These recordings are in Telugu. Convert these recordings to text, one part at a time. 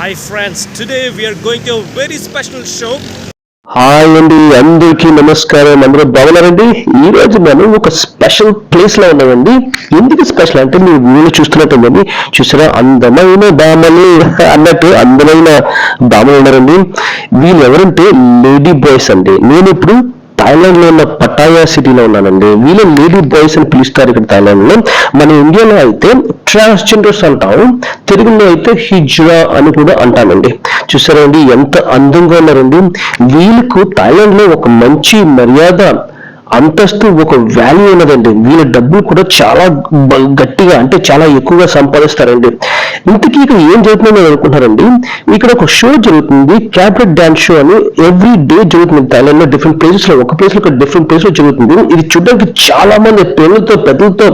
Hi friends, today we are going to a very special show. Hi అండి, అందరికీ నమస్కారం. అందరూ బాగున్నారండి. ఈ రోజు మనం ఒక స్పెషల్ ప్లేస్ లో ఉన్నామండి. ఎందుకు స్పెషల్ అంటే మీరు వీళ్ళు చూస్తున్నట్టుందండి, చూసారా అందమైన బామలు అన్నట్టు అందమైన బామలు ఉన్నారండి. వీళ్ళు ఎవరంటే లేడీ బాయ్స్ అండి. నేను ఇప్పుడు థాయిలాండ్ లో ఉన్న పటాయా సిటీలో ఉన్నానండి. వీళ్ళు లేడీ బాయ్స్ అని పిలుస్తారు ఇక్కడ థాయిలాండ్ లో. మన ఇండియాలో అయితే ట్రాన్స్జెండర్స్ అంటాం, తెలుగులో అయితే హిజ్రా అని కూడా అంటామండి. చూసారండి ఎంత అందంగా ఉన్నారండి. వీళ్ళకు థాయిలాండ్ లో ఒక మంచి మర్యాద, అంతస్తు, ఒక వాల్యూ ఉన్నదండి. వీళ్ళ డబ్బులు కూడా చాలా గట్టిగా అంటే చాలా ఎక్కువగా సంపాదిస్తారండి. ఇంతకీ ఇక్కడ ఏం జరుగుతుందని అనుకుంటున్నారండి, ఇక్కడ ఒక షో జరుగుతుంది, క్యాబరెట్ డాన్స్ షో అని. ఎవ్రీ డే జరుగుతుంది థాయిలాండ్ లో, డిఫరెంట్ ప్లేసెస్ లో. ఒక ప్లేస్ లో డిఫరెంట్ ప్లేస్ లో జరుగుతుంది. ఇది చూడడానికి చాలా మంది పిల్లలతో పెద్దలతో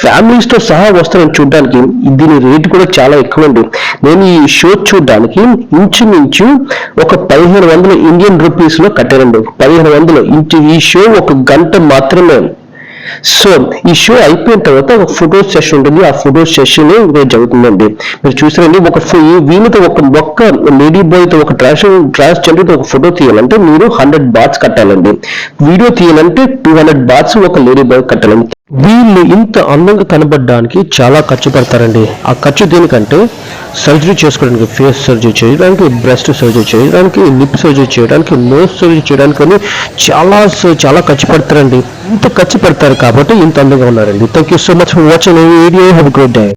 ఫ్యామిలీస్ తో సహా వస్తారని చూడడానికి. దీని రేటు కూడా చాలా ఎక్కువ అండి. నేను ఈ షో చూడడానికి ఇంచుమించు ఒక 1500 ఇండియన్ రూపీస్ లో కట్టారండి. 1500 ఈ షో ఒక గంట మాత్రమే. సో ఈ షో అయిపోయిన తర్వాత ఒక ఫోటో సెషన్ ఉంటుంది. ఆ ఫోటో సెషన్ జరుగుతుందండి. మీరు చూసారండి, వీళ్ళతో ఒక్క లేడీ బాయ్ తో, ఒక ట్రాన్స్జెండర్ తో ఒక ఫోటో తీయాలంటే మీరు 100 బాట్స్ కట్టాలండి. వీడియో తీయాలంటే 200 బాట్స్ ఒక లేడీ బాయ్ కట్టాలండి. వీళ్ళు ఇంత అందంగా కనబడడానికి చాలా ఖర్చు పెడతారండి. ఆ ఖర్చు దేనికంటే సర్జరీ చేసుకోవడానికి, ఫేస్ సర్జరీ చేయడానికి, బ్రెస్ట్ సర్జరీ చేయడానికి, లిప్ సర్జరీ చేయడానికి, నోస్ సర్జరీ చేయడానికి అని చాలా ఖర్చు పెడతారండి. ఇంత ఖర్చు పెడతారు కాబట్టి ఇంత అందంగా ఉన్నారండి. Thank you so much for watching video. Have a great day.